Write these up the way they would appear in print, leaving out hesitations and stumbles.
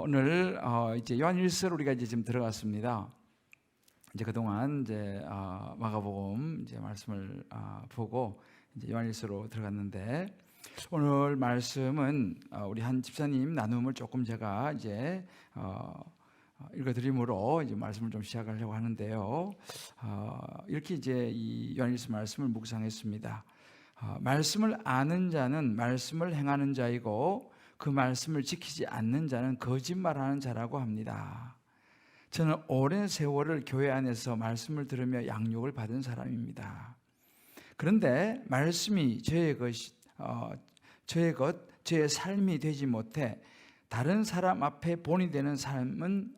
오늘 이제 요한일서로 우리가 이제 지금 들어갔습니다. 이제 그동안 이제 마가복음 이제 말씀을 보고 이제 요한일서로 들어갔는데, 오늘 말씀은 우리 한 집사님 나눔을 조금 제가 이제 읽어드림으로 이제 말씀을 좀 시작하려고 하는데요. 이렇게 이제 이 요한일서 말씀을 묵상했습니다. 말씀을 아는 자는 말씀을 행하는 자이고 그 말씀을 지키지 않는 자는 거짓말하는 자라고 합니다. 저는 오랜 세월을 교회 안에서 말씀을 들으며 양육을 받은 사람입니다. 그런데 말씀이 저의 삶이 되지 못해 다른 사람 앞에 본이 되는 삶은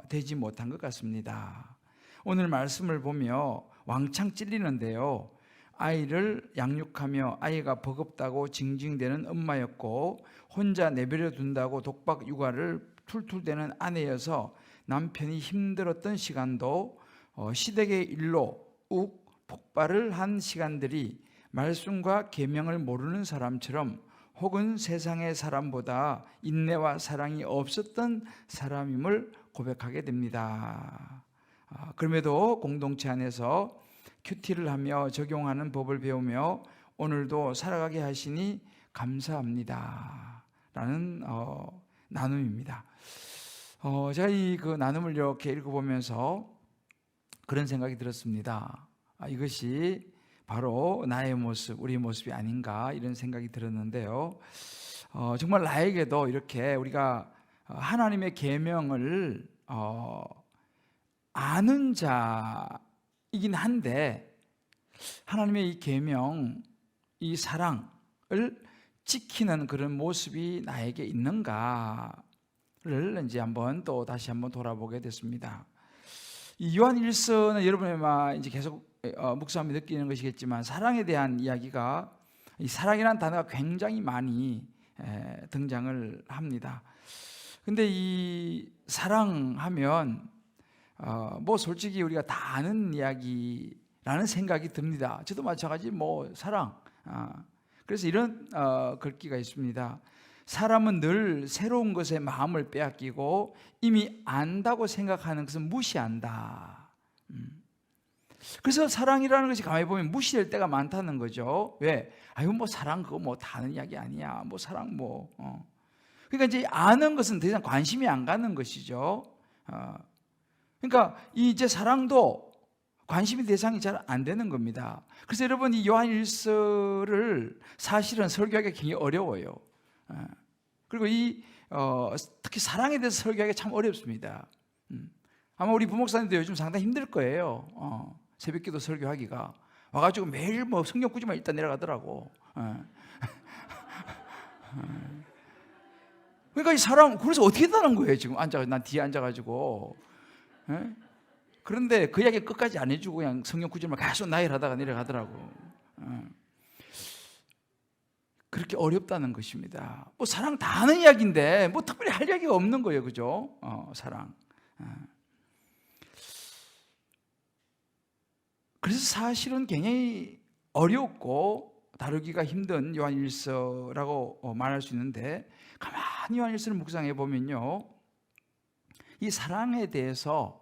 되지 못한 것 같습니다. 오늘 말씀을 보며 왕창 찔리는데요. 아이를 양육하며 아이가 버겁다고 징징대는 엄마였고, 혼자 내버려 둔다고 독박 육아를 툴툴대는 아내여서 남편이 힘들었던 시간도 시댁의 일로 욱 폭발을 한 시간들이 말씀과 계명을 모르는 사람처럼, 혹은 세상의 사람보다 인내와 사랑이 없었던 사람임을 고백하게 됩니다. 그럼에도 공동체 안에서 큐티를 하며 적용하는 법을 배우며 오늘도 살아가게 하시니 감사합니다 라는 나눔입니다. 제가 그 나눔을 이렇게 읽어보면서 그런 생각이 들었습니다. 이것이 바로 나의 모습, 우리의 모습이 아닌가, 이런 생각이 들었는데요. 정말 나에게도 이렇게 우리가 하나님의 계명을 아는 자이긴 한데, 하나님의 이 계명, 이 사랑을 지키는 그런 모습이 나에게 있는가를 이제 다시 한번 돌아보게 됐습니다. 이 요한일서는 여러분이 이제 계속 묵상하며 느끼는 것이겠지만, 사랑에 대한 이야기가, 이 사랑이라는 단어가 굉장히 많이 등장을 합니다. 근데 이 사랑하면 솔직히 우리가 다 아는 이야기라는 생각이 듭니다. 저도 마찬가지 사랑. 그래서 이런 글귀가 있습니다. 사람은 늘 새로운 것에 마음을 빼앗기고 이미 안다고 생각하는 것은 무시한다. 그래서 사랑이라는 것이 가만히 보면 무시될 때가 많다는 거죠. 왜? 사랑 그거 다 아는 이야기 아니야. 사랑 그러니까 이제 아는 것은 더 이상 관심이 안 가는 것이죠. 그러니까 이제 사랑도 관심의 대상이 잘 안 되는 겁니다. 그래서 여러분, 이 요한일서를 사실은 설교하기가 굉장히 어려워요. 그리고 특히 사랑에 대해서 설교하기가 참 어렵습니다. 아마 우리 부목사님도 요즘 상당히 힘들 거예요. 새벽기도 설교하기가 와가지고 매일 성경 꾸지만 일단 내려가더라고. 그러니까 이 사람, 그래서 어떻게 되는 거예요 지금? 난 뒤에 앉아가지고. 그런데 그 이야기 끝까지 안 해주고 그냥 성경 구절만 계속 나열하다가 내려가더라고. 그렇게 어렵다는 것입니다. 사랑 다 아는 이야기인데 특별히 할 이야기가 없는 거예요, 그죠? 사랑. 그래서 사실은 굉장히 어렵고 다루기가 힘든 요한일서라고 말할 수 있는데, 가만히 요한일서를 묵상해 보면요, 이 사랑에 대해서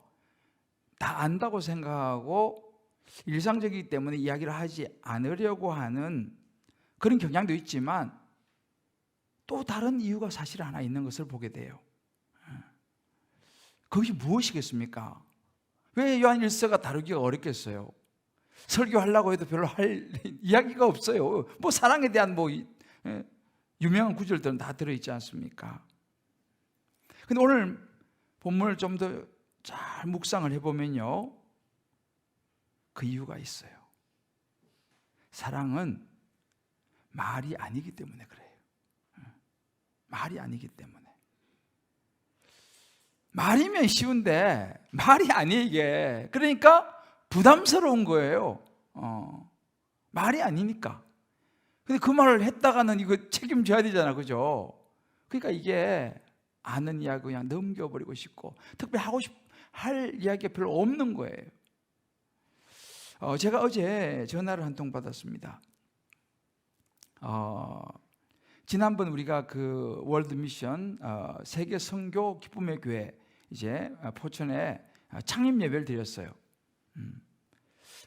다 안다고 생각하고 일상적이기 때문에 이야기를 하지 않으려고 하는 그런 경향도 있지만, 또 다른 이유가 사실 하나 있는 것을 보게 돼요. 그것이 무엇이겠습니까? 왜 요한일서가 다루기가 어렵겠어요? 설교하려고 해도 별로 할 이야기가 없어요. 사랑에 대한 유명한 구절들은 다 들어있지 않습니까? 근데 오늘 본문을 좀 더 잘 묵상을 해보면요, 그 이유가 있어요. 사랑은 말이 아니기 때문에 그래요. 말이 아니기 때문에. 말이면 쉬운데 말이 아니에요, 이게. 그러니까 부담스러운 거예요. 말이 아니니까. 근데 그 말을 했다가는 이거 책임져야 되잖아, 그죠? 그러니까 이게 아는 이야기 그냥 넘겨버리고 싶고, 특별히 할 이야기가 별로 없는 거예요. 제가 어제 전화를 한 통 받았습니다. 지난번 우리가 그 월드 미션 세계 선교 기쁨의 교회 이제 포천에 창립 예배를 드렸어요.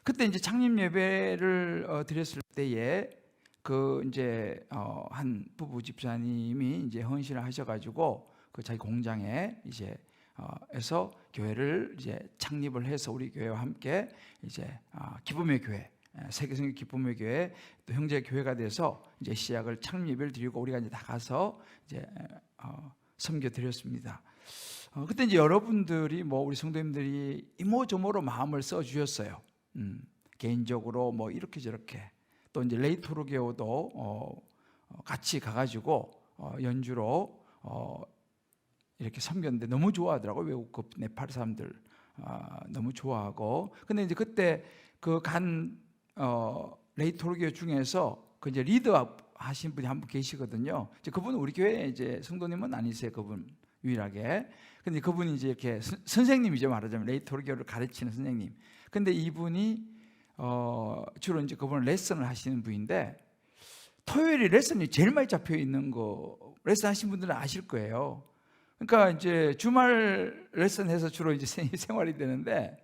그때 이제 창립 예배를 드렸을 때에 그 이제 한 부부 집사님이 이제 헌신을 하셔가지고 그 자기 공장에 이제 에서 교회를 이제 창립을 해서 우리 교회와 함께 이제 기쁨의 교회, 세계성교 기쁨의 교회 또 형제 교회가 돼서 이제 시작을 창립 예배를 드리고 우리가 이제 다 가서 이제 섬겨 드렸습니다. 그때 이제 여러분들이 뭐 우리 성도님들이 이모저모로 마음을 써 주셨어요. 개인적으로 뭐 이렇게 저렇게 또 이제 레이토르교도 같이 가가지고 연주로 이렇게 섬겼는데 너무 좋아하더라고요. 외국 그 네팔 사람들 너무 좋아하고. 근데 이제 그때 그 간 레이토르교 중에서 그 이제 리더 하신 분이 한 분 계시거든요. 이제 그분은 우리 교회 이제 성도님은 아니세요. 그분 유일하게. 근데 그분이 이제 이렇게 선생님이죠. 말하자면 레이토르교를 가르치는 선생님. 근데 이분이 주로 이제 그분은 레슨을 하시는 분인데 토요일에 레슨이 제일 많이 잡혀 있는 거 레슨 하신 분들은 아실 거예요. 그러니까 이제 주말 레슨해서 주로 이제 생활이 되는데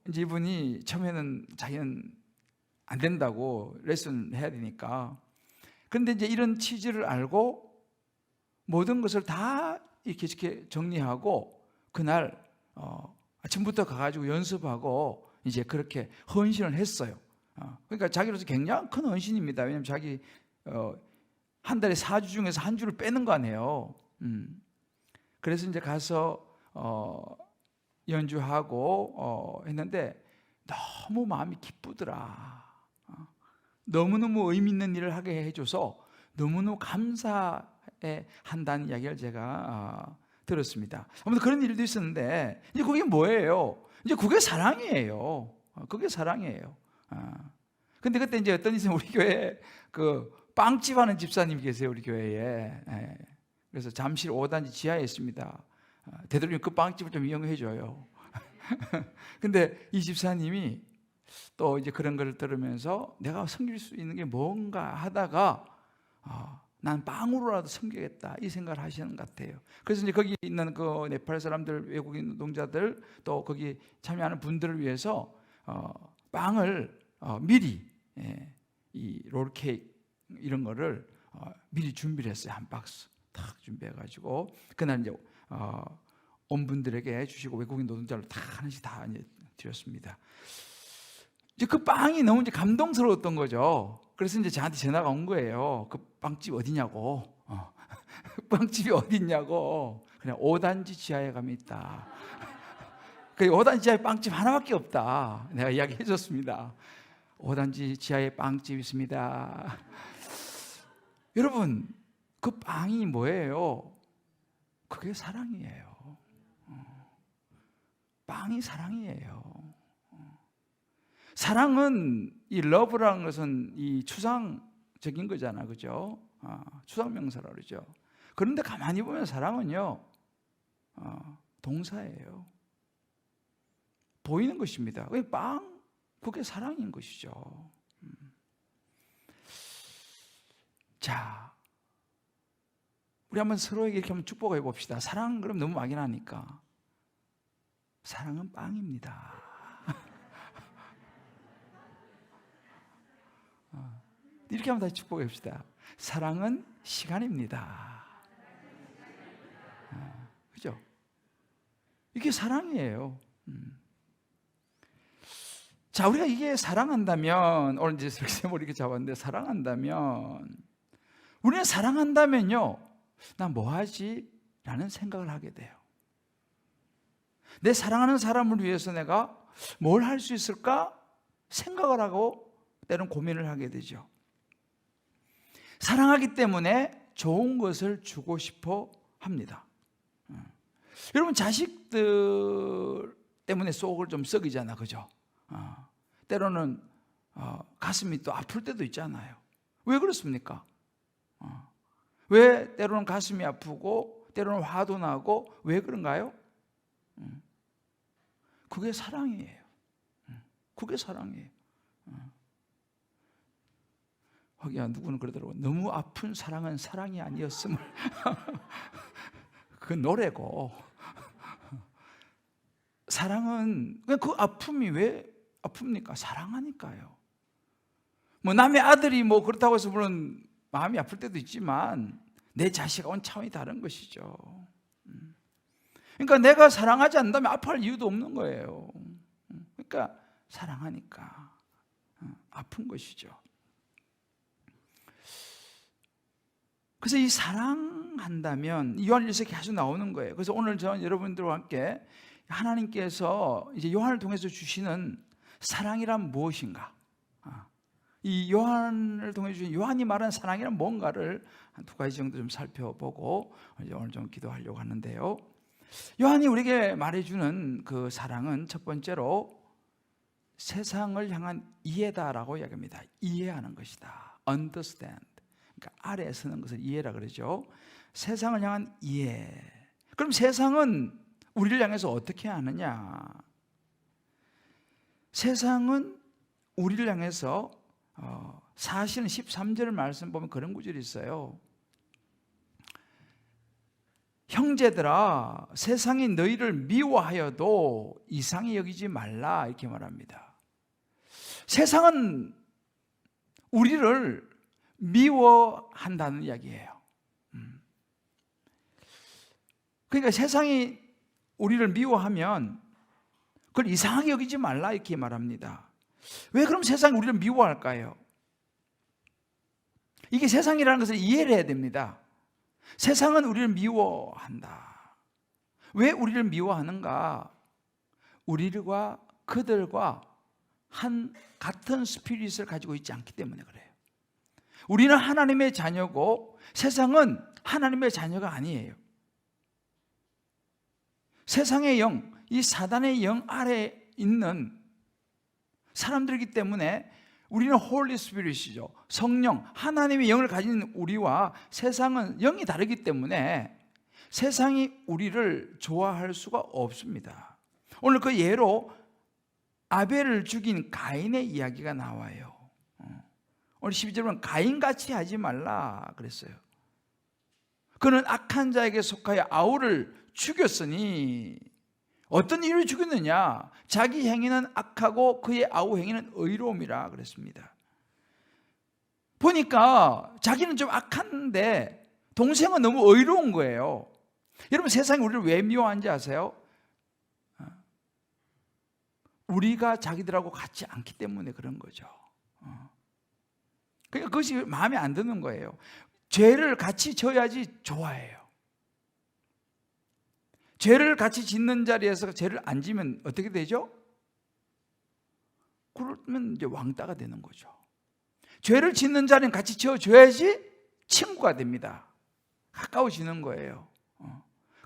이제 이분이 처음에는 자기는 안 된다고 레슨 해야 되니까. 그런데 이제 이런 취지를 알고 모든 것을 다 이렇게 정리하고 그날 아침부터 가가지고 연습하고 이제 그렇게 헌신을 했어요. 그러니까 자기로서 굉장히 큰 헌신입니다. 왜냐하면 자기 한 달에 4주 중에서 한 주를 빼는 거 아니에요. 그래서 이제 가서 연주하고 했는데 너무 마음이 기쁘더라. 너무너무 의미 있는 일을 하게 해줘서 너무너무 감사해 한다는 이야기를 제가 들었습니다. 아무튼 그런 일도 있었는데 이제 그게 뭐예요? 이제 그게 사랑이에요. 그게 사랑이에요. 근데 그때 이제 어떤 이제 우리 교회 그 빵집 하는 집사님 계세요. 우리 교회에. 그래서 잠실 5단지 지하에 있습니다. 되도록이면 그 빵집을 좀 이용해 줘요. 근데 이 집사님이 또 이제 그런 걸 들으면서 내가 섬길 수 있는 게 뭔가 하다가 난 빵으로라도 섬기겠다 이 생각을 하시는 것 같아요. 그래서 이제 거기 있는 그 네팔 사람들, 외국인 노동자들 또 거기 참여하는 분들을 위해서 빵을 미리 이 롤케이크 이런 거를 미리 준비를 했어요. 한 박스 딱 준비해가지고 그날 이제 온 분들에게 주시고 외국인 노동자를 다 하나씩 다 이제 드렸습니다. 이제 그 빵이 너무 이제 감동스러웠던 거죠. 그래서 이제 저한테 전화가 온 거예요. 그 빵집 어디냐고. 빵집이 어디냐고. 그냥 5단지 지하에 가면 있다. 그 5단지 지하에 빵집 하나밖에 없다. 내가 이야기해 줬습니다. 5단지 지하에 빵집 있습니다. 여러분, 그 빵이 뭐예요? 그게 사랑이에요. 빵이 사랑이에요. 사랑은 이 러브라는 것은 이 추상적인 거잖아, 그죠? 추상명사라 그러죠. 그런데 가만히 보면 사랑은요, 동사예요. 보이는 것입니다. 빵, 그게 사랑인 것이죠. 자, 우리 한번 서로에게 이렇게 한번 축복해 봅시다. 사랑 그럼 너무 막연하니까. 사랑은 빵입니다. 이렇게 한번 다시 축복해 봅시다. 사랑은 시간입니다. 그죠? 이게 사랑이에요. 자, 우리가 이게 사랑한다면, 오늘 이제 설명을 이렇게 잡았는데, 사랑한다면, 우리는 사랑한다면요, 나 뭐 하지? 라는 생각을 하게 돼요. 내 사랑하는 사람을 위해서 내가 뭘 할 수 있을까? 생각을 하고 때론 고민을 하게 되죠. 사랑하기 때문에 좋은 것을 주고 싶어 합니다. 여러분, 자식들 때문에 속을 좀 썩이잖아, 그죠? 때로는 가슴이 또 아플 때도 있잖아요. 왜 그렇습니까? 왜 때로는 가슴이 아프고 때로는 화도 나고 왜 그런가요? 그게 사랑이에요. 그게 사랑이에요. 거기가 누구는 그러더라고. 너무 아픈 사랑은 사랑이 아니었음을. 그 노래고, 사랑은 그 아픔이 왜 아픕니까? 사랑하니까요. 뭐 남의 아들이 뭐 그렇다고 해서 물론 마음이 아플 때도 있지만 내 자식하고는 차원이 다른 것이죠. 그러니까 내가 사랑하지 않는다면 아파할 이유도 없는 거예요. 그러니까 사랑하니까 아픈 것이죠. 그래서 이 사랑한다면 요한일서에 계속 나오는 거예요. 그래서 오늘 저는 여러분들과 함께 하나님께서 이제 요한을 통해서 주시는 사랑이란 무엇인가? 이 요한을 통해 주신 요한이 말한 사랑이란 뭔가를 한 두 가지 정도 좀 살펴보고 오늘 좀 기도하려고 하는데요. 요한이 우리에게 말해주는 그 사랑은 첫 번째로 세상을 향한 이해다라고 이야기합니다. 이해하는 것이다. Understand. 그러니까 아래에 서는 것을 이해라 그러죠. 세상을 향한 이해. 그럼 세상은 우리를 향해서 어떻게 하느냐? 세상은 우리를 향해서 사실은 13절 말씀 보면 그런 구절이 있어요. 형제들아, 세상이 너희를 미워하여도 이상히 여기지 말라 이렇게 말합니다. 세상은 우리를 미워한다는 이야기예요. 그러니까 세상이 우리를 미워하면 그걸 이상하게 여기지 말라 이렇게 말합니다. 왜 그럼 세상이 우리를 미워할까요? 이게 세상이라는 것을 이해를 해야 됩니다. 세상은 우리를 미워한다. 왜 우리를 미워하는가? 우리와 그들과 같은 스피릿을 가지고 있지 않기 때문에 그래요. 우리는 하나님의 자녀고 세상은 하나님의 자녀가 아니에요. 세상의 영, 이 사단의 영 아래에 있는 사람들이기 때문에 우리는 홀리 스피릿이죠. 성령, 하나님의 영을 가진 우리와 세상은 영이 다르기 때문에 세상이 우리를 좋아할 수가 없습니다. 오늘 그 예로 아벨을 죽인 가인의 이야기가 나와요. 오늘 12절은 가인같이 하지 말라 그랬어요. 그는 악한 자에게 속하여 아우를 죽였으니 어떤 이유로 죽였느냐? 자기 행위는 악하고 그의 아우 행위는 의로움이라 그랬습니다. 보니까 자기는 좀 악한데 동생은 너무 의로운 거예요. 여러분 세상이 우리를 왜 미워하는지 아세요? 우리가 자기들하고 같지 않기 때문에 그런 거죠. 그러니까 그것이 마음에 안 드는 거예요. 죄를 같이 져야지 좋아해요. 죄를 같이 짓는 자리에서 죄를 안 지면 어떻게 되죠? 그러면 이제 왕따가 되는 거죠. 죄를 짓는 자리는 같이 지어줘야지 친구가 됩니다. 가까워지는 거예요.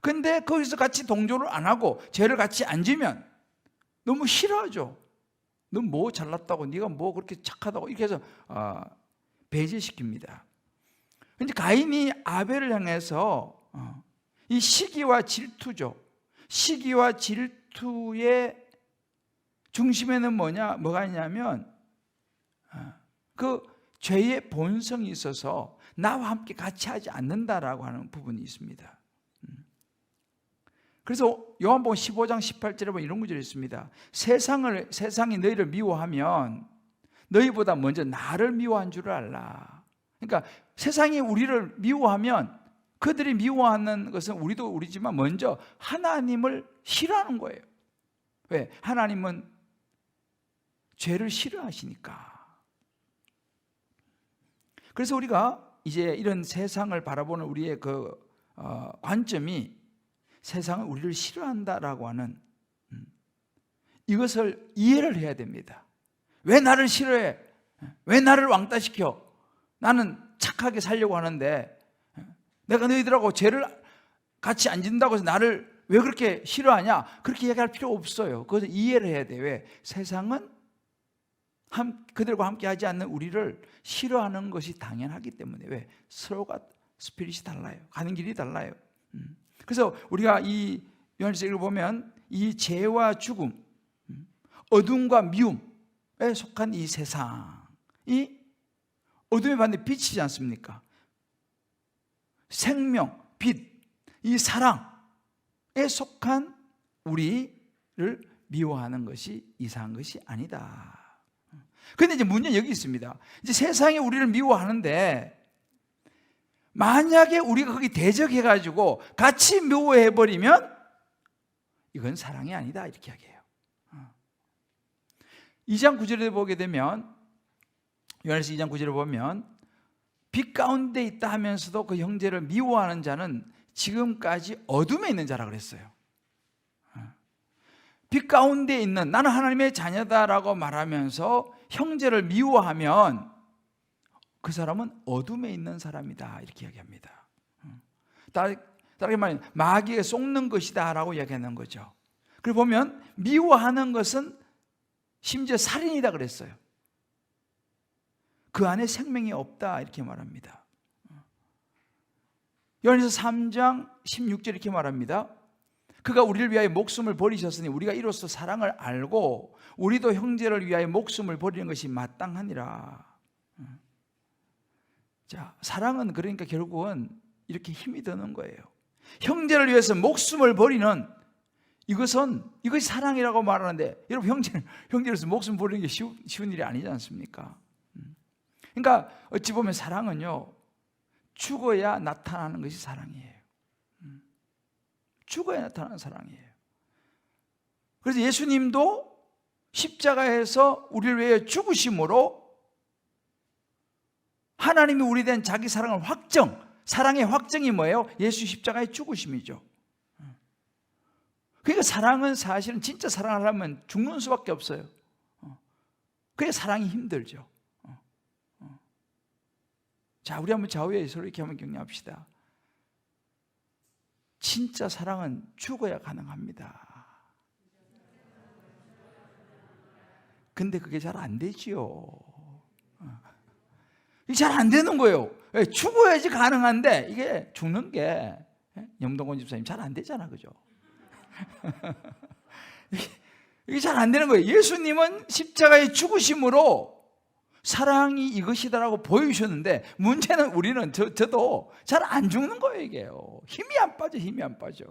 근데 거기서 같이 동조를 안 하고 죄를 같이 안 지면 너무 싫어하죠. 너 뭐 잘났다고, 네가 뭐 그렇게 착하다고 이렇게 해서 배제시킵니다. 근데 가인이 아벨을 향해서 이 시기와 질투죠. 시기와 질투의 중심에는 뭐가 있냐면 그 죄의 본성이 있어서 나와 함께 같이 하지 않는다라고 하는 부분이 있습니다. 그래서 요한복음 15장 18절에 보면 이런 구절이 있습니다. 세상이 너희를 미워하면 너희보다 먼저 나를 미워한 줄 알라. 그러니까 세상이 우리를 미워하면 그들이 미워하는 것은 우리도 우리지만 먼저 하나님을 싫어하는 거예요. 왜? 하나님은 죄를 싫어하시니까. 그래서 우리가 이제 이런 세상을 바라보는 우리의 그 관점이 세상은 우리를 싫어한다라고 하는 이것을 이해를 해야 됩니다. 왜 나를 싫어해? 왜 나를 왕따시켜? 나는 착하게 살려고 하는데 내가 너희들하고 죄를 같이 안 짓는다고 해서 나를 왜 그렇게 싫어하냐? 그렇게 얘기할 필요 없어요. 그것을 이해를 해야 돼요. 왜? 세상은 그들과 함께 하지 않는 우리를 싫어하는 것이 당연하기 때문에. 왜? 서로가 스피릿이 달라요. 가는 길이 달라요. 그래서 우리가 이 요한일서 읽어보면 이 죄와 죽음, 어둠과 미움에 속한 이 세상이 어둠의 반대 빛이지 않습니까? 생명, 빛, 이 사랑에 속한 우리를 미워하는 것이 이상한 것이 아니다. 그런데 이제 문제는 여기 있습니다. 이제 세상이 우리를 미워하는데 만약에 우리가 거기 대적해가지고 같이 미워해버리면 이건 사랑이 아니다 이렇게 이야기해요. 2장 9절에 보게 되면, 요한일서 2장 9절에 보면 빛 가운데 있다 하면서도 그 형제를 미워하는 자는 지금까지 어둠에 있는 자라 그랬어요. 빛 가운데 있는, 나는 하나님의 자녀다라고 말하면서 형제를 미워하면 그 사람은 어둠에 있는 사람이다 이렇게 이야기합니다. 다르게 말하면 마귀에 속는 것이다 라고 이야기하는 거죠. 그리고 보면 미워하는 것은 심지어 살인이다 그랬어요. 그 안에 생명이 없다 이렇게 말합니다. 요한일서 3장 16절 이렇게 말합니다. 그가 우리를 위하여 목숨을 버리셨으니 우리가 이로써 사랑을 알고 우리도 형제를 위하여 목숨을 버리는 것이 마땅하니라. 자, 사랑은 그러니까 결국은 이렇게 힘이 드는 거예요. 형제를 위해서 목숨을 버리는 이것이 사랑이라고 말하는데, 여러분 형제로서 목숨 버리는 게 쉬운 일이 아니지 않습니까? 그러니까 어찌 보면 사랑은요, 죽어야 나타나는 것이 사랑이에요. 죽어야 나타나는 사랑이에요. 그래서 예수님도 십자가에서 우리를 위해 죽으심으로 하나님이 우리에 대한 자기 사랑을 사랑의 확정이 뭐예요? 예수 십자가의 죽으심이죠. 그러니까 사랑은 사실은 진짜 사랑을 하면 죽는 수밖에 없어요. 그게 사랑이 힘들죠. 자, 우리 한번 좌우에 서로 이렇게 한번 격려합시다. 진짜 사랑은 죽어야 가능합니다. 근데 그게 잘 안 되지요. 이게 잘 안 되는 거예요. 죽어야지 가능한데 이게 죽는 게 영동건 집사님 잘 안 되잖아, 그죠? 이게 잘 안 되는 거예요. 예수님은 십자가의 죽으심으로 사랑이 이것이다라고 보여주셨는데, 문제는 우리는 저도 잘 안 죽는 거예요. 이게요, 힘이 안 빠져.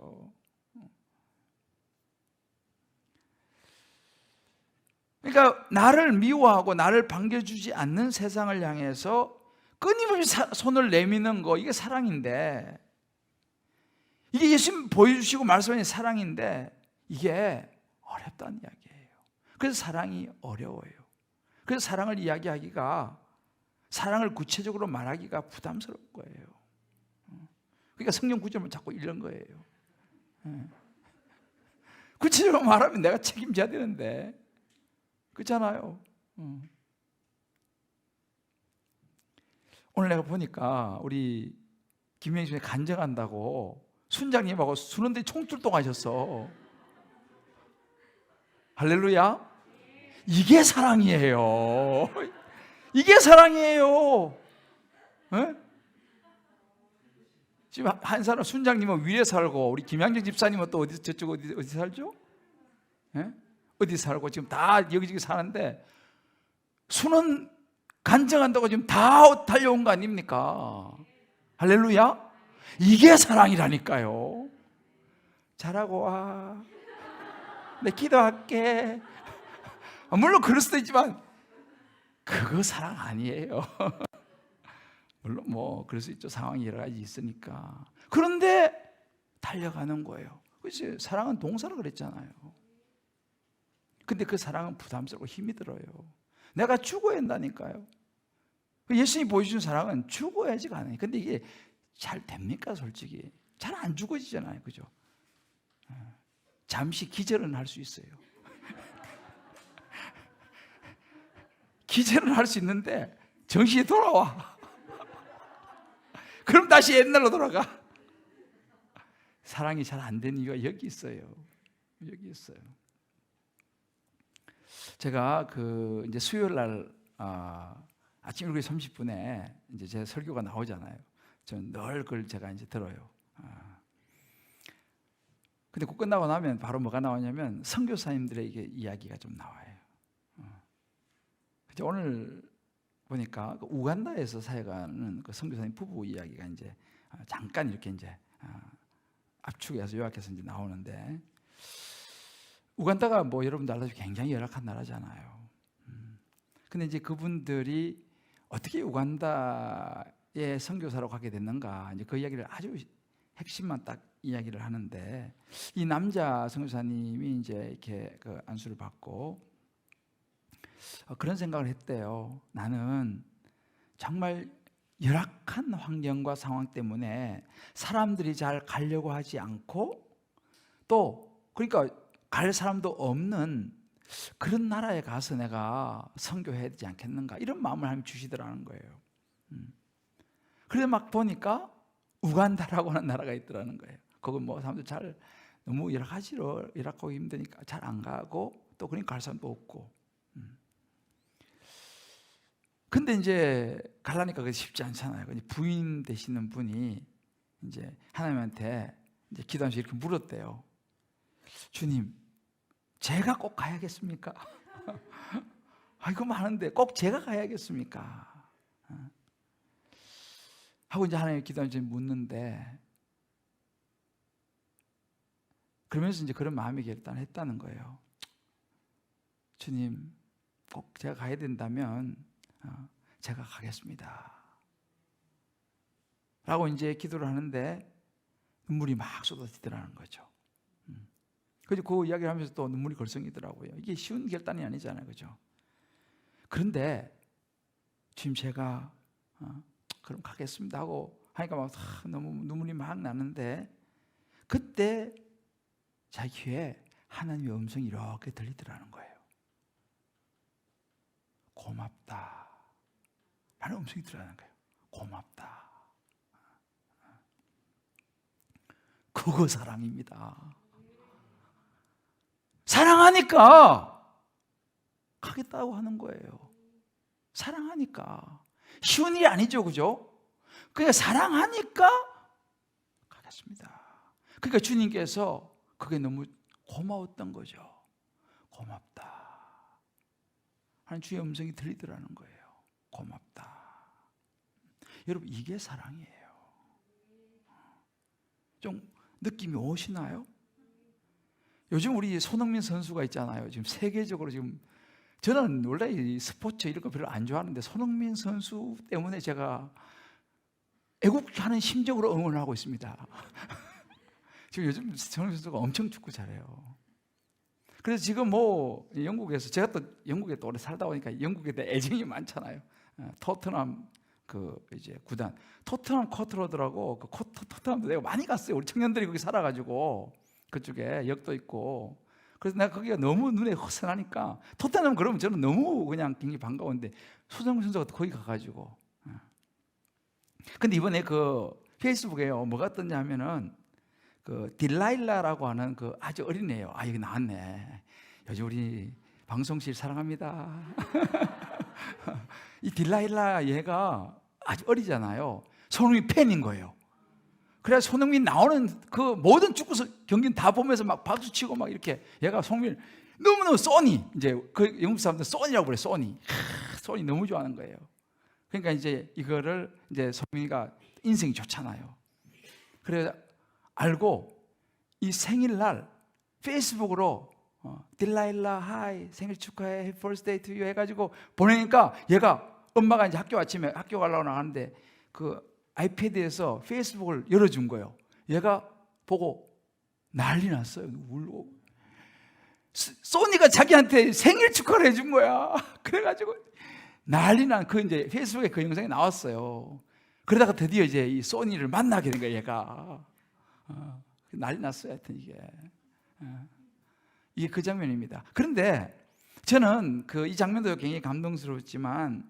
그러니까 나를 미워하고 나를 반겨주지 않는 세상을 향해서 끊임없이 손을 내미는 거, 이게 사랑인데, 이게 예수님 보여주시고 말씀하신 사랑인데 이게 어렵다는 이야기예요. 그래서 사랑이 어려워요. 그래서 사랑을 이야기하기가, 사랑을 구체적으로 말하기가 부담스러운 거예요. 그러니까 성경 구절만 자꾸 읽는 거예요. 구체적으로 말하면 내가 책임져야 되는데, 그렇잖아요. 오늘 내가 보니까 우리 김영희 씨가 간증한다고 순장님하고 수련대 총출동하셨어. 할렐루야. 이게 사랑이에요. 이게 사랑이에요. 에? 지금 한 사람, 순장님은 위에 살고 우리 김양정 집사님은 또 저쪽 어디 살죠? 에? 어디 살고 지금 다 여기저기 사는데 수능 간증한다고 지금 다 달려온 거 아닙니까? 할렐루야. 이게 사랑이라니까요. 잘하고 와. 내 기도할게. 물론 그럴 수도 있지만 그거 사랑 아니에요. 물론 뭐 그럴 수 있죠. 상황이 여러 가지 있으니까. 그런데 달려가는 거예요. 그렇지? 사랑은 동사로 그랬잖아요. 근데 그 사랑은 부담스럽고 힘이 들어요. 내가 죽어야 한다니까요. 예수님이 보여주신 사랑은 죽어야지 가능해요. 근데 이게 잘 됩니까? 솔직히 잘 안 죽어지잖아요. 그죠? 잠시 기절은 할 수 있어요. 기절은 할 수 있는데 정신이 돌아와. 그럼 다시 옛날로 돌아가. 사랑이 잘 안 되는 이유가 여기 있어요. 여기 있어요. 제가 이제 수요일 날 아침 7시 30분에 이제 제 설교가 나오잖아요. 저는 늘 그걸 제가 이제 들어요. 근데 그 끝나고 나면 바로 뭐가 나오냐면 선교사님들의 이야기가 좀 나와요. 오늘 보니까 그 우간다에서 사역하는 그 선교사님 부부 이야기가 이제 잠깐 이렇게 이제 압축해서 요약해서 이제 나오는데, 우간다가 뭐 여러분도 알다시피 굉장히 열악한 나라잖아요. 근데 이제 그분들이 어떻게 우간다에 선교사로 가게 됐는가, 이제 그 이야기를 아주 핵심만 딱 이야기를 하는데, 이 남자 선교사님이 이제 이렇게 그 안수를 받고 그런 생각을 했대요. 나는 정말 열악한 환경과 상황 때문에 사람들이 잘 가려고 하지 않고, 또 그러니까 갈 사람도 없는 그런 나라에 가서 내가 선교해야 되지 않겠는가, 이런 마음을 하나님 주시더라는 거예요. 그래서 막 보니까 우간다라고 하는 나라가 있더라는 거예요. 거기 뭐 사람들 잘 너무 열악하고 힘드니까 잘 안 가고, 또 그러니까 갈 사람도 없고. 근데 이제 가려니까 그게 쉽지 않잖아요. 부인 되시는 분이 이제 하나님한테 이제 기도하면서 이렇게 물었대요. 주님, 제가 꼭 가야겠습니까? 이거 많은데 꼭 제가 가야겠습니까? 하고 이제 하나님 기도하면서 묻는데, 그러면서 이제 그런 마음이 결단했다는 거예요. 주님, 꼭 제가 가야 된다면 제가 가겠습니다. 라고 이제 기도를 하는데 눈물이 막 쏟아지더라는 거죠. 그래서 그 이야기를 하면서 또 눈물이 걸성이더라고요. 이게 쉬운 결단이 아니잖아요, 그죠? 그런데 주님, 제가 그럼 가겠습니다 하고 하니까 막 너무 눈물이 막 나는데, 그때 자기 귀에 하나님의 음성이 이렇게 들리더라는 거예요. 고맙다 라는 음성이 들어가는 거예요. 고맙다. 그거 사랑입니다. 사랑하니까 가겠다고 하는 거예요. 사랑하니까. 쉬운 일이 아니죠, 그죠? 그냥 사랑하니까 가겠습니다. 그러니까 주님께서 그게 너무 고마웠던 거죠. 고맙다 하는 주의 음성이 들리더라는 거예요. 고맙다. 여러분, 이게 사랑이에요. 좀 느낌이 오시나요? 요즘 우리 손흥민 선수가 있잖아요. 지금 세계적으로 지금, 저는 원래 이 스포츠 이런 거 별로 안 좋아하는데 손흥민 선수 때문에 제가 애국하는 심정으로 응원하고 있습니다. 지금 요즘 손흥민 선수가 엄청 축구 잘해요. 그래서 지금 뭐 영국에서, 제가 또 영국에 또 오래 살다 보니까 영국에 대해 애정이 많잖아요. 토트넘 그 이제 구단, 토트넘 코트로드라고, 그 토트넘도 내가 많이 갔어요. 우리 청년들이 거기 살아가지고 그쪽에 역도 있고. 그래서 내가 거기가 너무 눈에 허선하니까, 토트넘 그러면 저는 너무 그냥 굉장히 반가운데, 손흥민 선수가 거기 가가지고. 근데 이번에 그 페이스북에요, 뭐가 떴냐 하면은 그 딜라일라라고 하는 그 아주 어린 애예요. 여기 나왔네. 요즘 우리 방송실 사랑합니다. 이 딜라일라 얘가 아주 어리잖아요. 손흥민 팬인 거예요. 그래서 손흥민 나오는 그 모든 축구 경기는 다 보면서 막 박수치고 막 이렇게, 얘가 손흥민 너무너무 소니, 이제 그 영국 사람들 소니라고 그래. 소니 너무 좋아하는 거예요. 그러니까 이제 이거를 이제 손흥민이가 인생이 좋잖아요. 그래서 알고 이 생일날 페이스북으로 딜라일라 하이 생일 축하해, 해피 버스데이 투 유 해가지고 보내니까, 얘가 엄마가 이제 아침에 학교 가려고 나가는데 그 아이패드에서 페이스북을 열어준 거예요. 얘가 보고 난리 났어요. 울고. 소니가 자기한테 생일 축하를 해준 거야. 그래가지고 난리 난, 그 이제 페이스북에 그 영상이 나왔어요. 그러다가 드디어 이제 이 소니를 만나게 된 거야, 얘가. 난리 났어요. 하여튼 이게 그 장면입니다. 그런데 저는 이 장면도 굉장히 감동스러웠지만,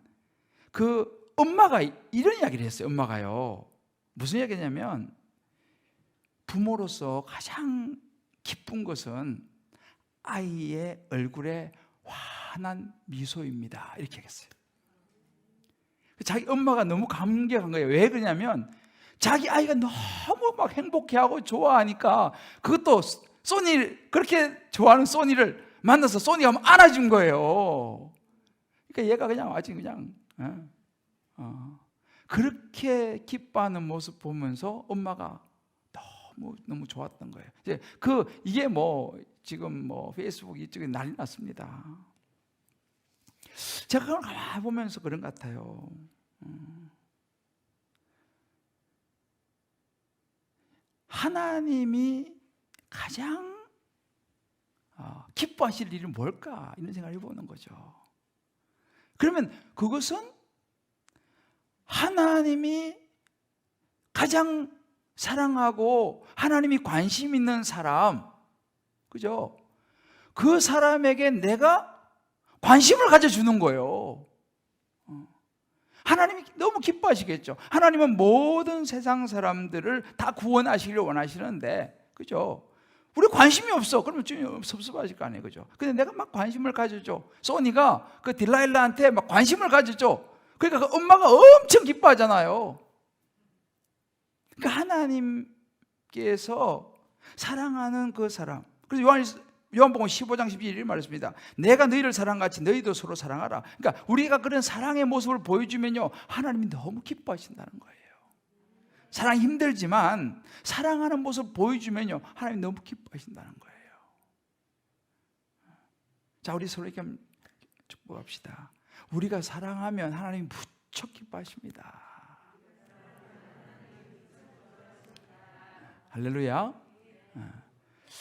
그 엄마가 이런 이야기를 했어요. 엄마가요, 무슨 이야기냐면, 부모로서 가장 기쁜 것은 아이의 얼굴에 환한 미소입니다. 이렇게 얘기했어요. 자기 엄마가 너무 감격한 거예요. 왜 그러냐면, 자기 아이가 너무 막 행복해하고 좋아하니까, 그것도 그렇게 좋아하는 소니를 만나서 소니가 안아준 거예요. 그러니까 얘가 그냥 아주 그냥 예? 그렇게 기뻐하는 모습 보면서 엄마가 너무 좋았던 거예요. 이제 이게 지금 페이스북 이쪽에 난리 났습니다. 제가 그걸 가만히 보면서 그런 것 같아요. 하나님이 가장 기뻐하실 일은 뭘까? 이런 생각을 해보는 거죠. 그러면 그것은 하나님이 가장 사랑하고 하나님이 관심 있는 사람, 그죠? 그 사람에게 내가 관심을 가져주는 거예요. 하나님이 너무 기뻐하시겠죠. 하나님은 모든 세상 사람들을 다 구원하시기를 원하시는데, 그죠? 우리 관심이 없어. 그러면 좀 섭섭하실 거 아니에요, 그죠? 근데 내가 막 관심을 가져줘. 소니가 그 딜라일라한테 막 관심을 가져줘. 그러니까 그 엄마가 엄청 기뻐하잖아요. 그러니까 하나님께서 사랑하는 그 사람. 그래서 요한복음 15장 12절에 말했습니다. 내가 너희를 사랑같이 너희도 서로 사랑하라. 그러니까 우리가 그런 사랑의 모습을 보여주면요, 하나님이 너무 기뻐하신다는 거예요. 사랑이 힘들지만 사랑하는 모습을 보여주면요, 하나님이 너무 기뻐하신다는 거예요. 자, 우리 서로 이렇게 축복합시다. 우리가 사랑하면 하나님이 무척 기뻐하십니다. 할렐루야.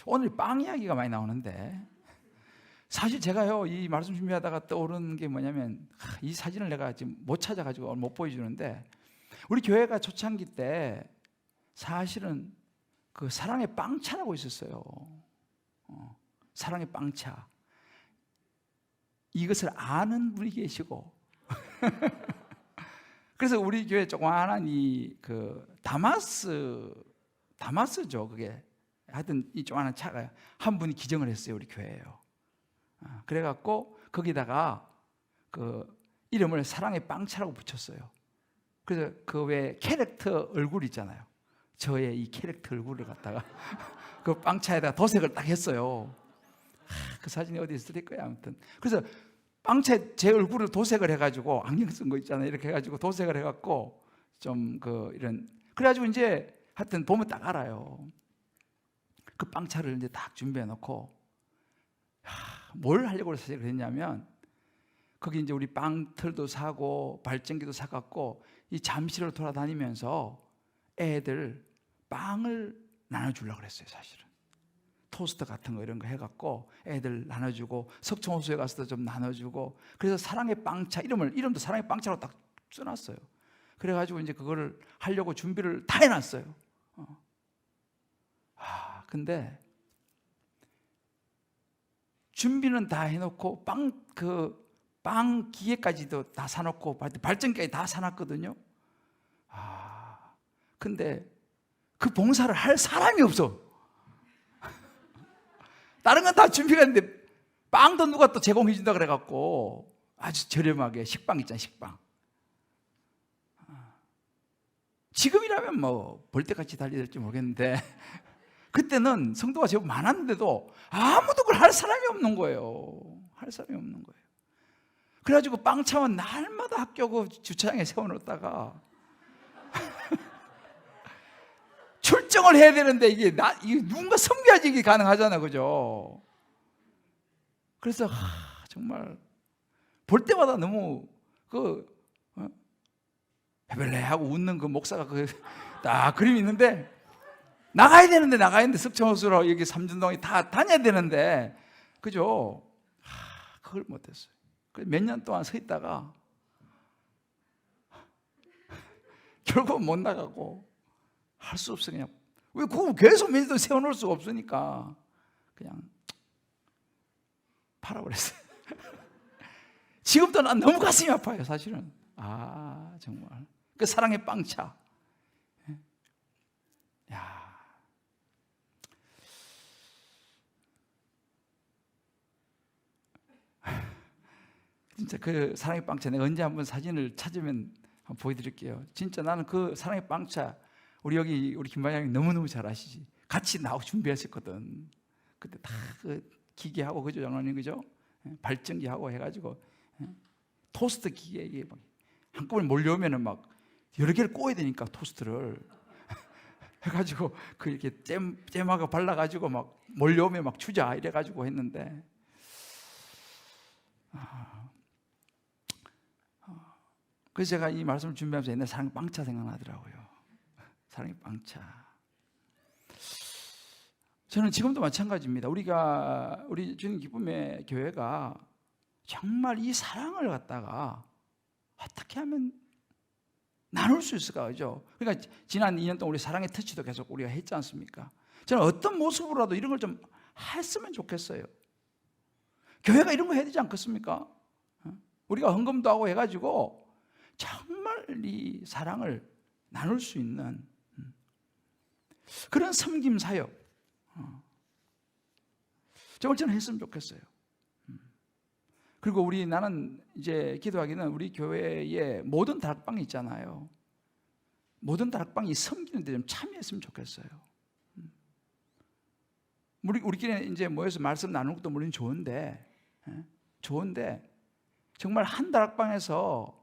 오늘 빵 이야기가 많이 나오는데, 사실 제가요 이 말씀 준비하다가 떠오르는 게 뭐냐면, 이 사진을 내가 지금 못 찾아가지고 못 보여주는데, 우리 교회가 초창기 때 사실은 그 사랑의 빵차라고 있었어요. 사랑의 빵차. 이것을 아는 분이 계시고 그래서 우리 교회 조그마한 다마스죠. 그게 하여튼 이 조그마한 차가 한 분이 기증을 했어요. 우리 교회예요. 그래갖고 거기다가 그 이름을 사랑의 빵차라고 붙였어요. 그래서 그 외 캐릭터 얼굴 있잖아요. 저의 이 캐릭터 얼굴을 갖다가 그 빵차에다가 도색을 딱 했어요. 그 사진이 어디 있을 거야 아무튼. 그래서 빵차에 제 얼굴을 도색을 해가지고, 안경 쓴 거 있잖아요. 이렇게 해가지고 도색을 해갖고 좀 그래가지고 이제 하여튼 보면 딱 알아요. 그 빵차를 이제 딱 준비해 놓고, 뭘 하려고 사실 그랬냐면, 거기 이제 우리 빵틀도 사고 발전기도 사갖고 이 잠실을 돌아다니면서 애들 빵을 나눠주려고 그랬어요. 사실은 토스트 같은 거 이런 거 해갖고 애들 나눠주고, 석촌호수에 가서도 좀 나눠주고, 그래서 사랑의 빵차 이름도 사랑의 빵차로 딱 써놨어요. 그래가지고 이제 그거를 하려고 준비를 다 해놨어요. 근데 준비는 다 해놓고 빵 기계까지도 다 사놓고 발전기까지 다 사놨거든요. 근데 그 봉사를 할 사람이 없어. 다른 건 다 준비가 했는데 빵도 누가 또 제공해 준다 그래갖고 아주 저렴하게 식빵 있잖아요. 식빵. 지금이라면 벌떼같이 달려들지 모르겠는데 그때는 성도가 제법 많았는데도 아무도 그걸 할 사람이 없는 거예요. 할 사람이 없는 거예요. 그래가지고 빵차만 날마다 학교 그 주차장에 세워놓다가 출정을 해야 되는데 이게 누군가 섬겨야지 이게 가능하잖아, 그죠? 그래서 정말 볼 때마다 너무 베벨레 하고 웃는 그 목사가 딱 그림이 있는데, 나가야 되는데 석촌호수로 여기 삼준동에 다 다녀야 되는데, 그죠? 그걸 못했어요. 몇 년 동안 서 있다가 결국 못 나가고, 할 수 없어. 그냥 왜 그거 계속 매주 세워놓을 수가 없으니까 그냥 팔아버렸어요. 지금도 난 너무 가슴이 아파요, 사실은. 정말 그 사랑의 빵차. 야, 진짜 그 사랑의 빵차, 내가 언제 한번 사진을 찾으면 한번 보여드릴게요. 진짜 나는 그 사랑의 빵차, 우리 김반장님 너무너무 잘 아시지. 같이 나하고 준비했었거든. 그때 다 그 기계하고, 그죠, 장로님, 그죠? 발전기하고 해가지고 토스트 기계, 이게 막 한꺼번에 몰려오면은 막 여러 개를 꼬아야 되니까 토스트를 해가지고 그 이렇게 잼하고 발라가지고 막 몰려오면 막 추자 이래가지고 했는데 그래서 제가 이 말씀을 준비하면서 옛날 사랑의 빵차 생각나더라고요. 사랑의 빵차. 저는 지금도 마찬가지입니다. 우리 주님 기쁨의 교회가 정말 이 사랑을 갖다가 어떻게 하면 나눌 수 있을까, 그죠? 그러니까 지난 2년 동안 우리 사랑의 터치도 계속 우리가 했지 않습니까? 저는 어떤 모습으로라도 이런 걸 좀 했으면 좋겠어요. 교회가 이런 거 해야 되지 않겠습니까? 우리가 헌금도 하고 해가지고 정말 이 사랑을 나눌 수 있는 그런 섬김 사역 정말 저는 했으면 좋겠어요. 그리고 나는 이제 기도하기는 우리 교회에 모든 다락방이 있잖아요. 모든 다락방이 섬기는 데 좀 참여했으면 좋겠어요. 우리끼리 이제 모여서 말씀 나누는 것도 물론 좋은데 정말 한 다락방에서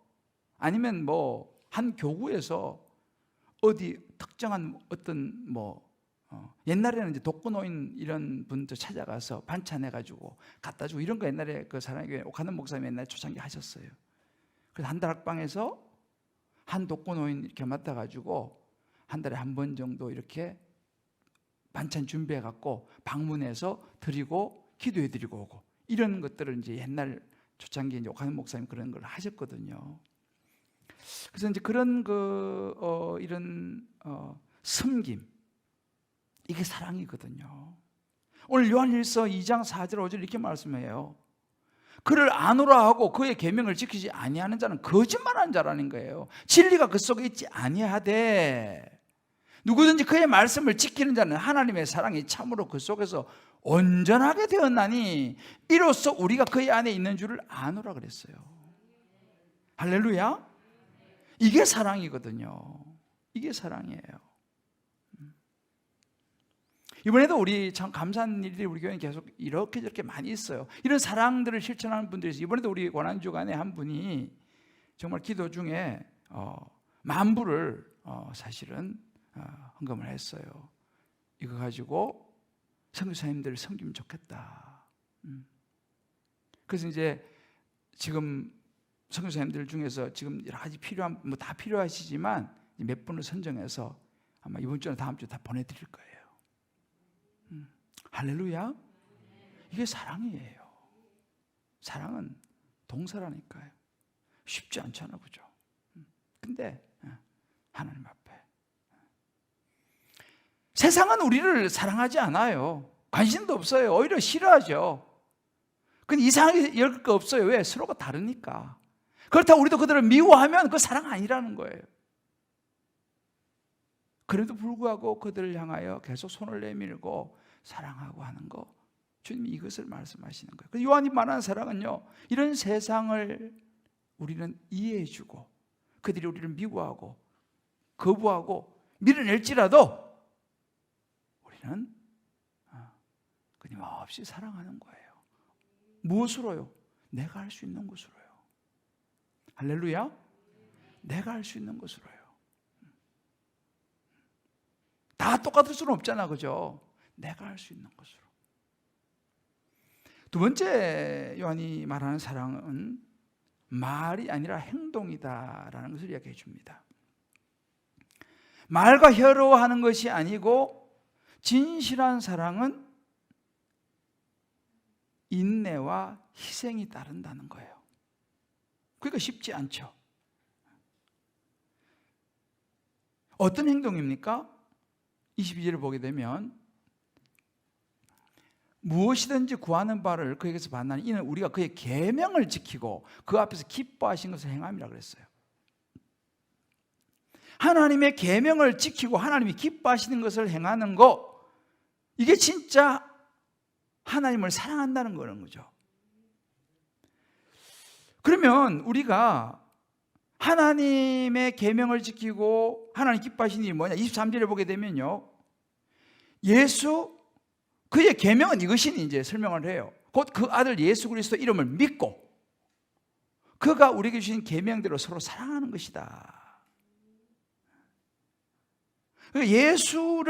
아니면 뭐 한 교구에서 어디 특정한 어떤 옛날에는 이제 독거노인 이런 분들 찾아가서 반찬해가지고 갖다 주고 이런 거 옛날에 그 사랑의 교회 옥하는 목사님이 옛날에 초창기 하셨어요. 그래서 한 다락방에서 한 독거노인 이렇게 맡아가지고 한 달에 한 번 정도 이렇게 반찬 준비해갖고 방문해서 드리고 기도해드리고 오고 이런 것들을 이제 옛날 초창기 이제 옥하는 목사님 그런 걸 하셨거든요. 그래서 이제 그런 이런 섬김 이게 사랑이거든요. 오늘 요한일서 2장 4절 5절 이렇게 말씀해요. 그를 아노라 하고 그의 계명을 지키지 아니하는 자는 거짓말하는 자라는 거예요. 진리가 그 속에 있지 아니하되 누구든지 그의 말씀을 지키는 자는 하나님의 사랑이 참으로 그 속에서 온전하게 되었나니 이로써 우리가 그의 안에 있는 줄을 아노라 그랬어요. 할렐루야. 이게 사랑이거든요. 이게 사랑이에요. 이번에도 우리 참 감사한 일들이 우리 교회는 계속 이렇게 저렇게 많이 있어요. 이런 사랑들을 실천하는 분들이 있어요. 이번에도 우리 고난주간에 한 분이 정말 기도 중에 만불을 사실은 헌금을 했어요. 이거 가지고 선교사님들을 섬기면 좋겠다. 그래서 이제 지금 선교사님들 중에서 지금 여러 가지 필요한 다 필요하시지만 몇 분을 선정해서 아마 이번 주나 다음 주에 다 보내드릴 거예요. 할렐루야. 이게 사랑이에요. 사랑은 동사라니까요. 쉽지 않잖아, 그죠? 근데 하나님 앞에 세상은 우리를 사랑하지 않아요. 관심도 없어요. 오히려 싫어하죠. 근데 이상하게 열 거 없어요. 왜? 서로가 다르니까. 그렇다고 우리도 그들을 미워하면 그 사랑 아니라는 거예요. 그래도 불구하고 그들을 향하여 계속 손을 내밀고 사랑하고 하는 거, 주님이 이것을 말씀하시는 거예요. 요한이 말하는 사랑은요, 이런 세상을 우리는 이해해주고 그들이 우리를 미워하고 거부하고 밀어낼지라도 우리는 끊임없이 사랑하는 거예요. 무엇으로요? 내가 할 수 있는 것으로요. 할렐루야. 내가 할 수 있는 것으로요. 다 똑같을 수는 없잖아, 그죠? 내가 할 수 있는 것으로. 두 번째 요한이 말하는 사랑은 말이 아니라 행동이다라는 것을 이야기해 줍니다. 말과 혀로 하는 것이 아니고 진실한 사랑은 인내와 희생이 따른다는 거예요. 그러니까 쉽지 않죠. 어떤 행동입니까? 22절을 보게 되면 무엇이든지 구하는 바를 그에게서 받나니 이는 우리가 그의 계명을 지키고 그 앞에서 기뻐하신 것을 행함이라 그랬어요. 하나님의 계명을 지키고 하나님이 기뻐하시는 것을 행하는 거, 이게 진짜 하나님을 사랑한다는 거는 거죠. 그러면 우리가 하나님의 계명을 지키고 하나님 기뻐하시는 일이 뭐냐? 23절에 보게 되면요, 예수 그의 계명은 이것이니 이제 설명을 해요. 곧 그 아들 예수 그리스도 이름을 믿고 그가 우리에게 주신 계명대로 서로 사랑하는 것이다. 예수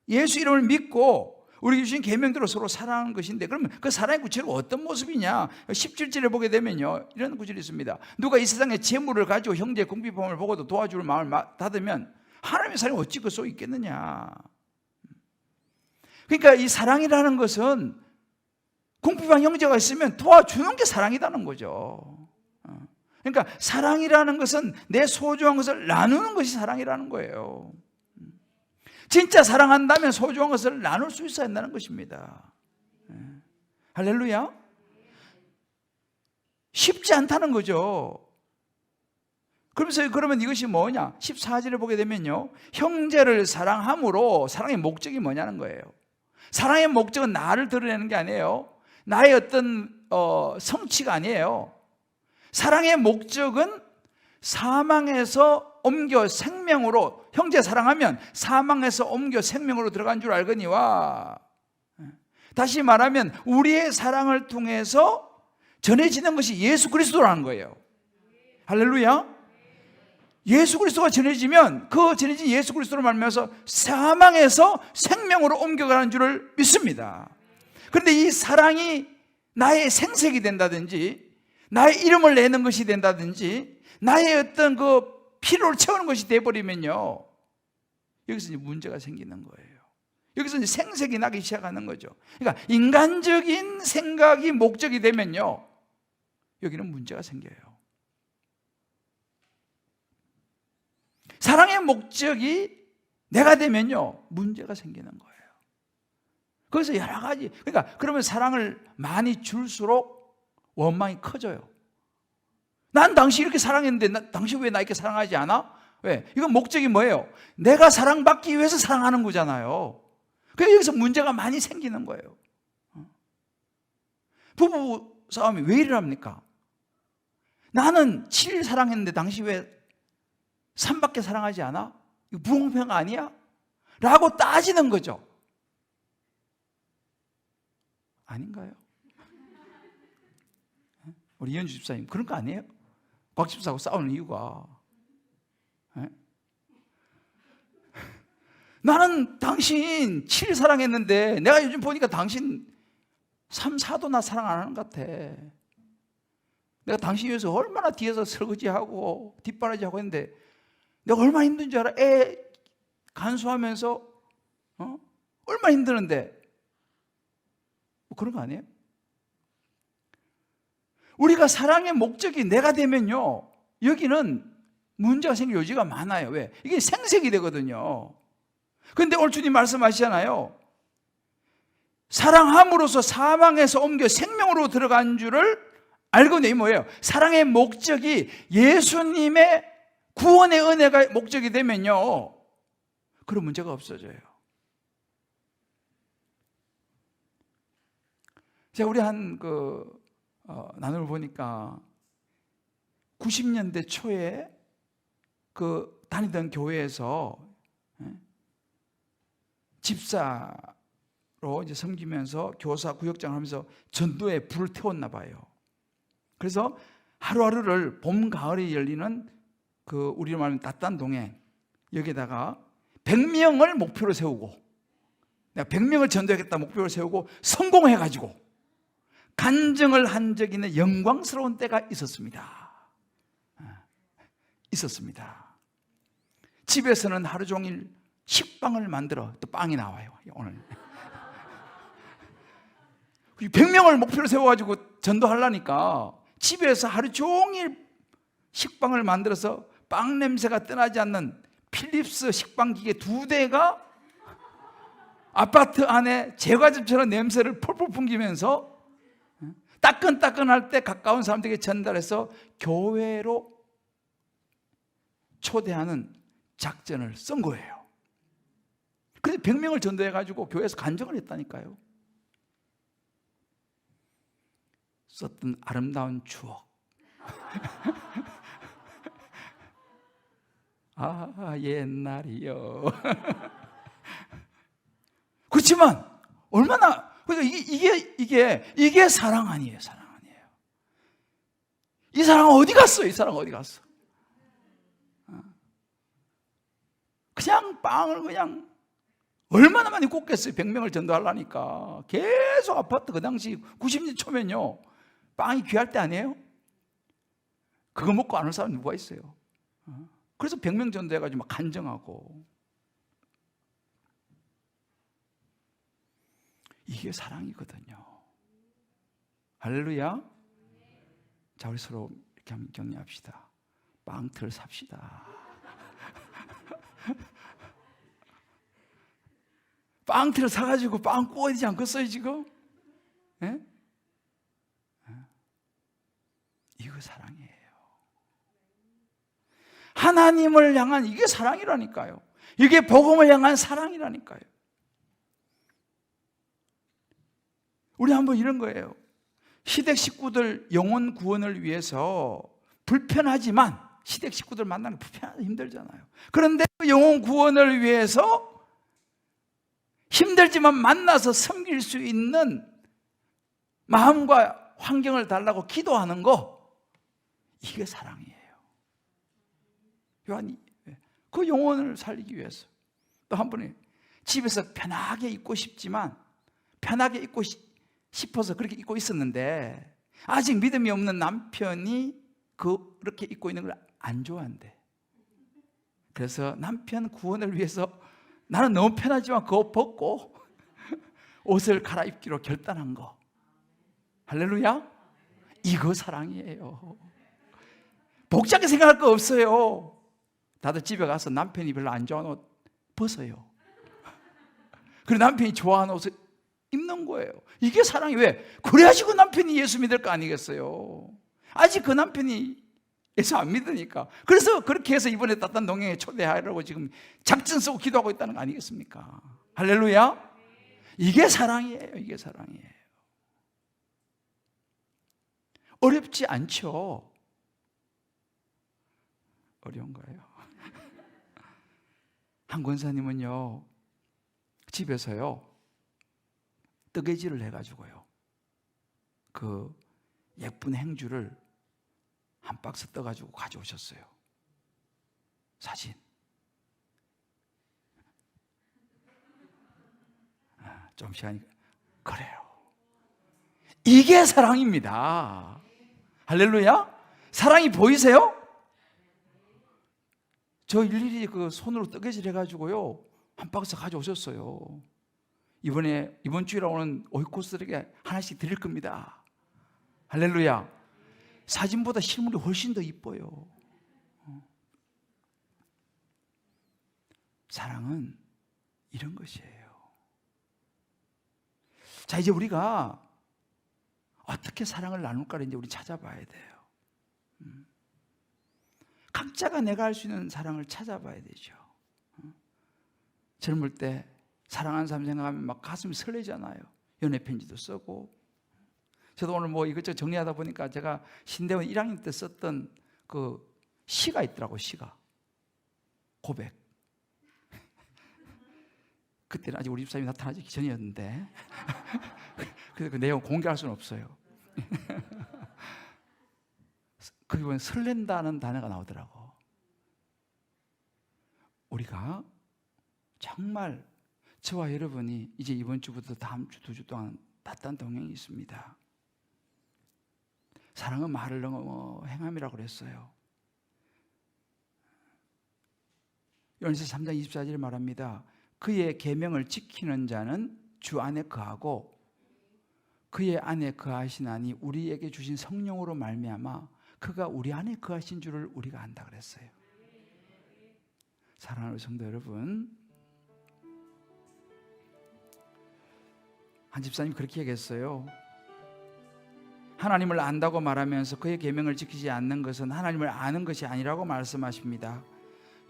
이름을 믿고 우리에게 주신 계명대로 서로 사랑하는 것인데, 그러면 그 사랑의 구체가 어떤 모습이냐? 17절에 보게 되면요, 이런 구절이 있습니다. 누가 이 세상에 재물을 가지고 형제의 궁핍함을 보고도 도와줄 마음을 닫으면 하나님의 사랑이 어찌 그 속에 있겠느냐? 그러니까 이 사랑이라는 것은 궁핍한 형제가 있으면 도와주는 게 사랑이라는 거죠. 그러니까 사랑이라는 것은 내 소중한 것을 나누는 것이 사랑이라는 거예요. 진짜 사랑한다면 소중한 것을 나눌 수 있어야 한다는 것입니다. 할렐루야. 쉽지 않다는 거죠. 그러면 이것이 뭐냐? 14절에 보게 되면요, 형제를 사랑함으로, 사랑의 목적이 뭐냐는 거예요. 사랑의 목적은 나를 드러내는 게 아니에요. 나의 어떤 성취가 아니에요. 사랑의 목적은 사망에서 옮겨 생명으로, 형제 사랑하면 사망에서 옮겨 생명으로 들어간 줄 알거니와, 다시 말하면 우리의 사랑을 통해서 전해지는 것이 예수 그리스도라는 거예요. 할렐루야. 예수 그리스도가 전해지면 그 전해진 예수 그리스도로 말미암아서 사망에서 생명으로 옮겨가는 줄을 믿습니다. 그런데 이 사랑이 나의 생색이 된다든지, 나의 이름을 내는 것이 된다든지, 나의 어떤 그 필요를 채우는 것이 돼버리면요, 여기서 이제 문제가 생기는 거예요. 여기서 이제 생색이 나기 시작하는 거죠. 그러니까 인간적인 생각이 목적이 되면요, 여기는 문제가 생겨요. 사랑의 목적이 내가 되면요, 문제가 생기는 거예요. 그래서 여러 가지, 그러니까 그러면 사랑을 많이 줄수록 원망이 커져요. 난 당신 이렇게 사랑했는데 당신 왜 나 이렇게 사랑하지 않아? 왜? 이건 목적이 뭐예요? 내가 사랑받기 위해서 사랑하는 거잖아요. 그래서 여기서 문제가 많이 생기는 거예요. 부부 싸움이 왜 이러합니까? 나는 7일 사랑했는데 당신 왜 3밖에 사랑하지 않아? 이거 부공평 아니야? 라고 따지는 거죠. 아닌가요? 우리 이현주 집사님 그런 거 아니에요? 곽 집사하고 싸우는 이유가, 나는 당신 7일 사랑했는데 내가 요즘 보니까 당신 3, 4도 나 사랑 안 하는 것 같아. 내가 당신 위해서 얼마나 뒤에서 설거지하고 뒷바라지하고 했는데 내가 얼마나 힘든 줄 알아? 애 간수하면서 얼마나 힘드는데. 뭐 그런 거 아니에요? 우리가 사랑의 목적이 내가 되면요, 여기는 문제가 생길 여지가 많아요. 왜? 이게 생색이 되거든요. 그런데 오늘 주님 말씀하시잖아요. 사랑함으로써 사망에서 옮겨 생명으로 들어간 줄을 알거든요. 이 뭐예요? 사랑의 목적이 예수님의 구원의 은혜가 목적이 되면요, 그런 문제가 없어져요. 제가 우리 나눔을 보니까 90년대 초에 다니던 교회에서 집사로 이제 섬기면서 교사 구역장을 하면서 전도에 불을 태웠나 봐요. 그래서 하루하루를 봄, 가을에 열리는 우리로 말하면 닷단동행, 여기에다가 100명을 목표로 세우고, 내가 100명을 전도하겠다 목표를 세우고 성공해가지고 간증을 한 적이 있는 영광스러운 때가 있었습니다. 집에서는 하루 종일 식빵을 만들어, 또 빵이 나와요 오늘. 100명을 목표로 세워가지고 전도하려니까 집에서 하루 종일 식빵을 만들어서 빵 냄새가 떠나지 않는 필립스 식빵기계 2대가 아파트 안에 제과집처럼 냄새를 폴폴 풍기면서 따끈따끈할 때 가까운 사람들에게 전달해서 교회로 초대하는 작전을 쓴 거예요. 그래서 100명을 전도해가지고 교회에서 간증을 했다니까요. 썼던 아름다운 추억. 아, 옛날이요. 그렇지만 얼마나, 그러니까 이게 사랑 아니에요. 사랑 아니에요. 이 사람 어디 갔어? 이 사람 어디 갔어? 그냥 빵을 그냥 얼마나 많이 꽂겠어요. 100명을 전도하려니까. 계속 아파트 그 당시 90년 초면요, 빵이 귀할 때 아니에요? 그거 먹고 안 올 사람 누가 있어요? 그래서 100명 전도해가지고 막 간증하고. 이게 사랑이거든요. 할렐루야. 자, 우리 서로 이렇게 한번 격려합시다. 빵틀 삽시다. 빵틀을 사가지고 빵 구워야 되지 않겠어요 지금? 예? 이거 사랑이에요. 하나님을 향한 이게 사랑이라니까요. 이게 복음을 향한 사랑이라니까요. 우리 한번 이런 거예요. 시댁 식구들 영혼 구원을 위해서 불편하지만, 시댁 식구들 만나는 게 불편하고 힘들잖아요. 그런데 영혼 구원을 위해서 힘들지만 만나서 섬길 수 있는 마음과 환경을 달라고 기도하는 거, 이게 사랑이에요. 요한이 그 영혼을 살리기 위해서. 또 한 번에 집에서 편하게 있고 싶지만, 편하게 있고 싶어서 그렇게 입고 있었는데 아직 믿음이 없는 남편이 그렇게 입고 있는 걸 안 좋아한대. 그래서 남편 구원을 위해서 나는 너무 편하지만 그거 벗고 옷을 갈아입기로 결단한 거. 할렐루야. 이거 사랑이에요. 복잡하게 생각할 거 없어요. 다들 집에 가서 남편이 별로 안 좋아하는 옷 벗어요. 그리고 남편이 좋아하는 옷을 입는 거예요. 이게 사랑이. 왜? 그래야지 그 남편이 예수 믿을 거 아니겠어요? 아직 그 남편이 예수 안 믿으니까. 그래서 그렇게 해서 이번에 따뜻한 동행에 초대하려고 지금 작전 쓰고 기도하고 있다는 거 아니겠습니까? 할렐루야. 이게 사랑이에요. 이게 사랑이에요. 어렵지 않죠? 어려운가요? 한 권사님은요, 집에서요 뜨개질을 해가지고요 그 예쁜 행주를 한 박스 떠가지고 가져오셨어요. 사진. 좀 시간이. 그래요. 이게 사랑입니다. 할렐루야. 사랑이 보이세요? 저 일일이 그 손으로 뜨개질 해가지고요 한 박스 가져오셨어요. 이번 주일에 오는 오이코스들에게 하나씩 드릴 겁니다. 할렐루야. 사진보다 실물이 훨씬 더 이뻐요. 사랑은 이런 것이에요. 자, 이제 우리가 어떻게 사랑을 나눌까를 이제 우리 찾아봐야 돼요. 각자가 내가 할 수 있는 사랑을 찾아봐야 되죠. 젊을 때 사랑하는 사람 생각하면 막 가슴이 설레잖아요. 연애 편지도 쓰고. 저도 오늘 뭐 이것저것 정리하다 보니까 제가 신대원 1학년 때 썼던 그 시가 있더라고요. 시가. 고백. 그때는 아직 우리 집사람이 나타나기 전이었는데 그래서 그 내용 공개할 수는 없어요. 거기 보면 설렌다는 단어가 나오더라고. 우리가 정말 저와 여러분이 이제 이번 주부터 다음 주 2주 동안 따뜻한 동행이 있습니다. 사랑은 말을 넘어 행함이라고 그랬어요. 요한일서 3장 24절에 말합니다. 그의 계명을 지키는 자는 주 안에 거하고 그의 안에 거하시나니 우리에게 주신 성령으로 말미암아 그가 우리 안에 거하신 줄을 우리가 안다 그랬어요. 사랑하는 성도 여러분, 한 집사님 그렇게 얘기했어요. 하나님을 안다고 말하면서 그의 계명을 지키지 않는 것은 하나님을 아는 것이 아니라고 말씀하십니다.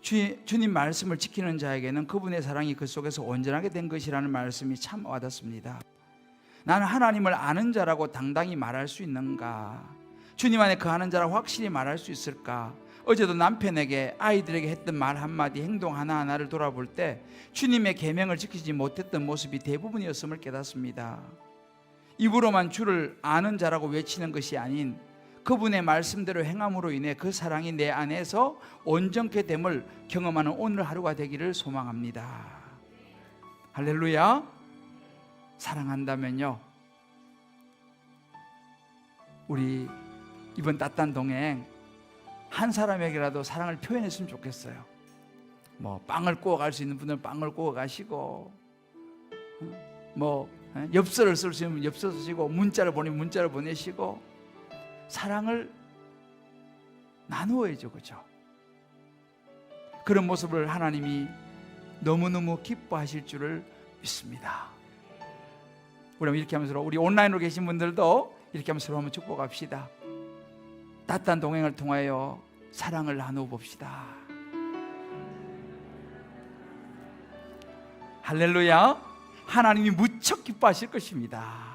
주님 말씀을 지키는 자에게는 그분의 사랑이 그 속에서 온전하게 된 것이라는 말씀이 참 와닿습니다. 나는 하나님을 아는 자라고 당당히 말할 수 있는가? 주님 안에 거하는 자라고 확실히 말할 수 있을까? 어제도 남편에게 아이들에게 했던 말 한마디, 행동 하나하나를 돌아볼 때 주님의 계명을 지키지 못했던 모습이 대부분이었음을 깨닫습니다. 입으로만 주를 아는 자라고 외치는 것이 아닌 그분의 말씀대로 행함으로 인해 그 사랑이 내 안에서 온전케 됨을 경험하는 오늘 하루가 되기를 소망합니다. 할렐루야. 사랑한다면요, 우리 이번 따뜻한 동행 한 사람에게라도 사랑을 표현했으면 좋겠어요. 뭐 빵을 구워 갈 수 있는 분들은 빵을 구워 가시고, 뭐 엽서를 쓸 수 있으면 엽서 쓰시고, 문자를 보내면 문자를 보내시고, 사랑을 나누어야죠. 그죠? 그런 모습을 하나님이 너무너무 기뻐하실 줄을 믿습니다. 우리 이렇게 하면서, 우리 온라인으로 계신 분들도 이렇게 하면서 서로 한번 축복합시다. 따뜻한 동행을 통하여 사랑을 나누어 봅시다. 할렐루야. 하나님이 무척 기뻐하실 것입니다.